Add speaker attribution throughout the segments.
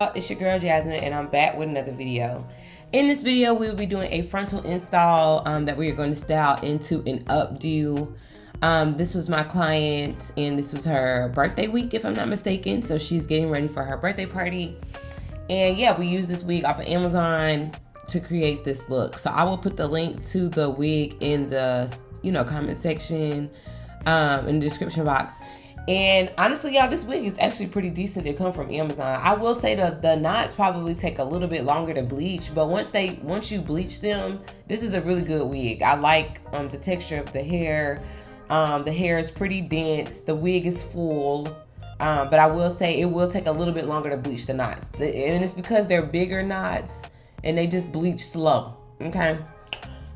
Speaker 1: y'all, it's your girl Jasmine, and I'm back with another video. In this video, we'll be doing a frontal install that we are going to style into an updo. This was my client, and this was her birthday week, if I'm not mistaken. So she's getting ready for her birthday party. And yeah, we used this wig off of Amazon to create this look. So I will put the link to the wig in the comment section, in the description box. And honestly, y'all, this wig is actually pretty decent. It come from Amazon. I will say the knots probably take a little bit longer to bleach, but once you bleach them, this is a really good wig. I like the texture of the hair. The hair is pretty dense. The wig is full. But I will say it will take a little bit longer to bleach the knots. And it's because they're bigger knots and they just bleach slow. Okay.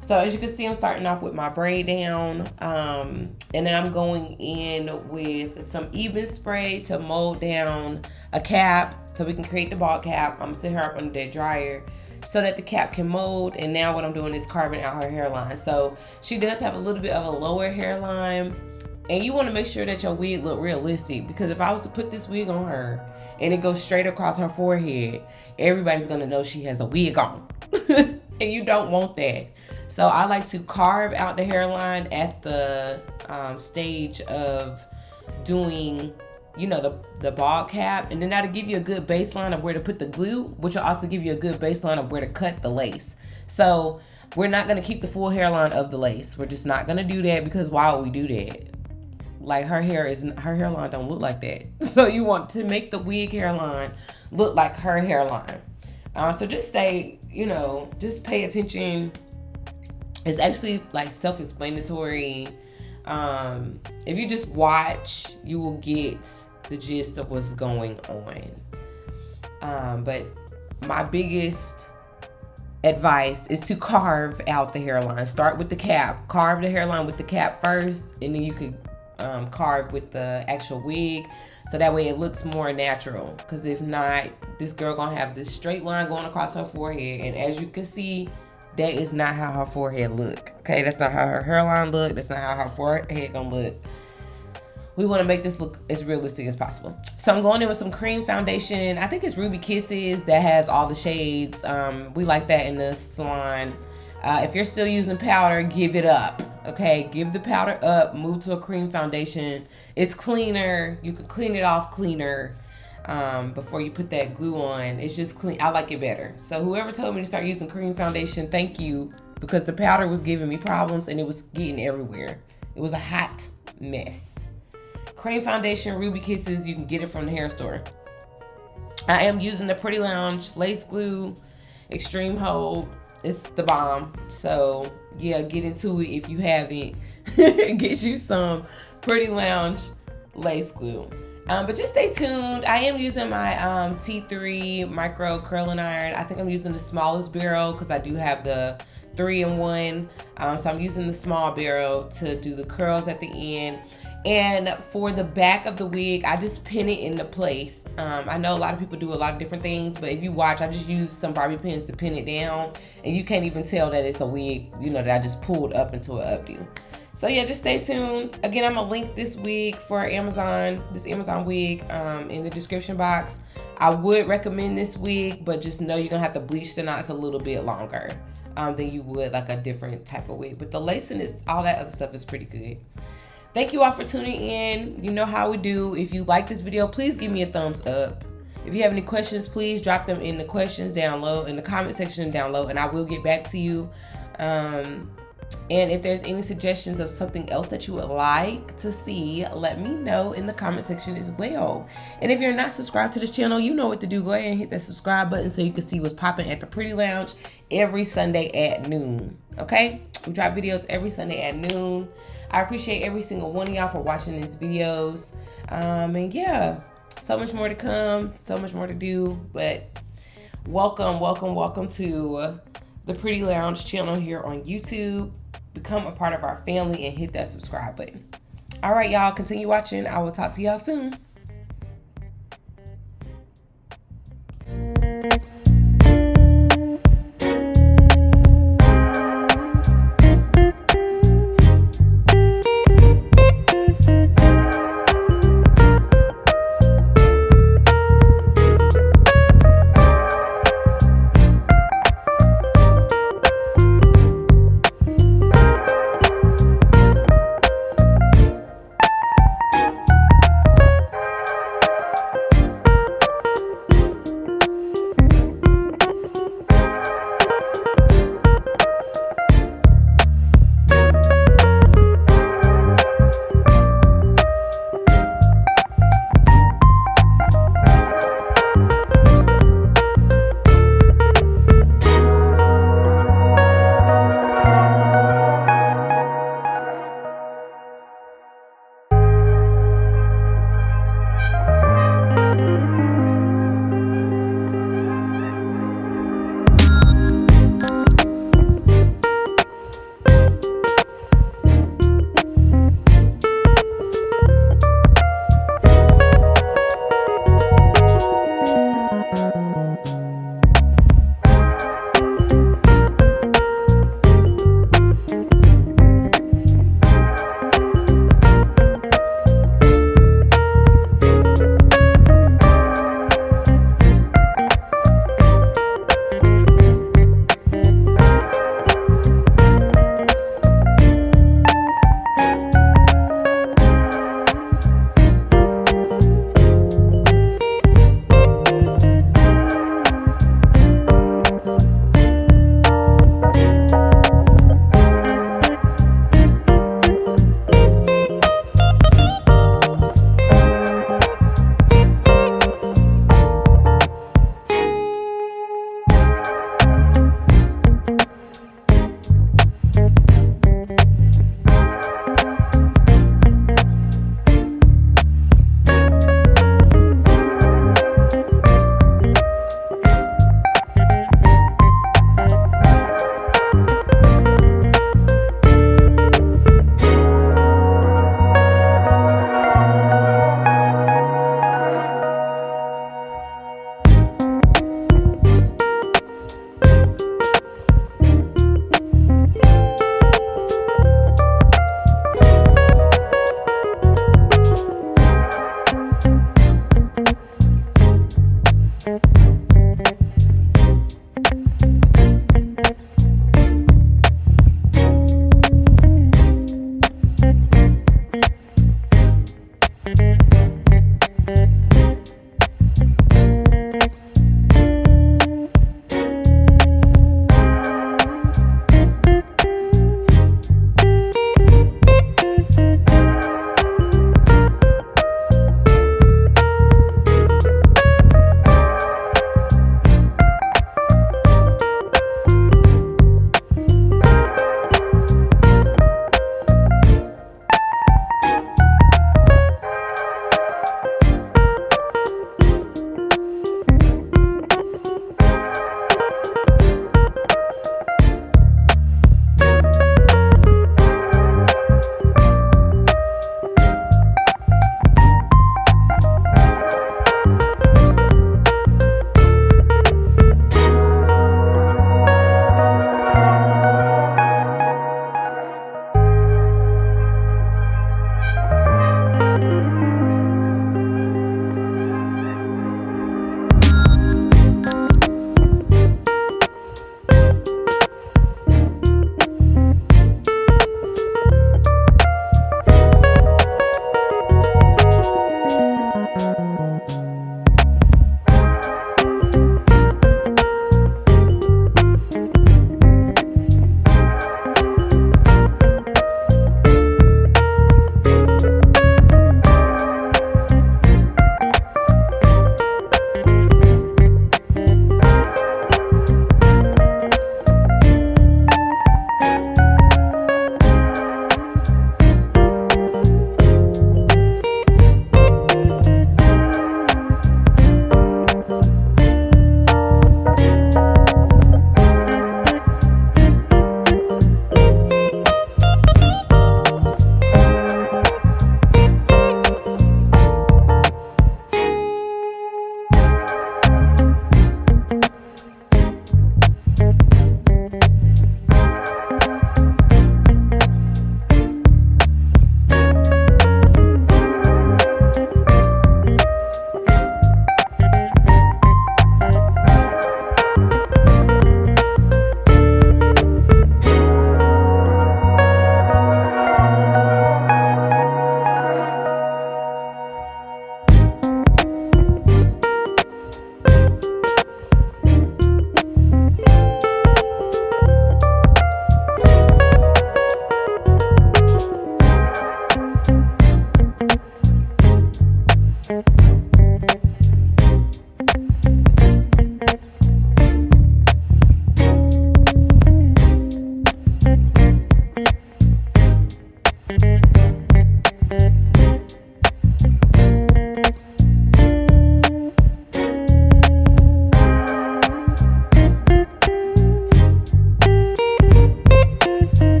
Speaker 1: So as you can see, I'm starting off with my braid down, and then I'm going in with some even spray to mold down a cap so we can create the ball cap. I'm gonna sit her up under that dryer so that the cap can mold. And now what I'm doing is carving out her hairline. So she does have a little bit of a lower hairline, and you want to make sure that your wig look realistic, because if I was to put this wig on her and it goes straight across her forehead, everybody's gonna know she has a wig on. And you don't want that. So I like to carve out the hairline at the stage of doing, the ball cap. And then that'll give you a good baseline of where to put the glue, which will also give you a good baseline of where to cut the lace. So we're not gonna keep the full hairline of the lace. We're just not gonna do that, because why would we do that? Like her hairline don't look like that. So you want to make the wig hairline look like her hairline. So just stay, just pay attention. It's actually like self-explanatory. If you just watch, you will get the gist of what's going on. But my biggest advice is to carve out the hairline. Start with the cap. Carve the hairline with the cap first, and then you could carve with the actual wig, so that way it looks more natural. Because if not, this girl gonna have this straight line going across her forehead, and as you can see, that is not how her forehead look. Okay, that's not how her hairline look. That's not how her forehead gonna look. We want to make this look as realistic as possible. So I'm going in with some cream foundation. I think it's Ruby Kisses that has all the shades. We like that in the salon. If you're still using powder, give it up. Okay, give the powder up, move to a cream foundation. It's cleaner. You can clean it off cleaner before you put that glue on. It's just clean. I like it better. So whoever told me to start using cream foundation, thank you, because the powder was giving me problems and it was getting everywhere. It was a hot mess. Cream foundation, Ruby Kisses, you can get it from the hair store. I am using the Pretty Lounge Lace Glue Extreme Hold. It's the bomb. So yeah, get into it if you haven't. Get you some Pretty Lounge lace glue. But just stay tuned. I am using my T3 micro curling iron. I think I'm using the smallest barrel because I do have the 3-in-1. So I'm using the small barrel to do the curls at the end. And for the back of the wig, I just pin it into place. I know a lot of people do a lot of different things, but if you watch, I just use some bobby pins to pin it down, and you can't even tell that it's a wig, that I just pulled up into an updo. So yeah, just stay tuned. Again, I'm gonna link this wig for Amazon, this Amazon wig, in the description box. I would recommend this wig, but just know you're gonna have to bleach the knots a little bit longer than you would like a different type of wig. But the lacing is, all that other stuff is pretty good. Thank you all for tuning in. You know how we do. If you like this video, please give me a thumbs up. If you have any questions, please drop them in the questions down low, in the comment section down low, and I will get back to you. And if there's any suggestions of something else that you would like to see, let me know in the comment section as well. And if you're not subscribed to this channel, you know what to do. Go ahead and hit that subscribe button so you can see what's popping at the Pretty Lounge every Sunday at noon. Okay? We drop videos every Sunday at noon. I appreciate every single one of y'all for watching these videos. And yeah, so much more to come, so much more to do. But welcome to the Pretty Lounge channel here on YouTube. Become a part of our family and hit that subscribe button. All right, y'all, continue watching. I will talk to y'all soon.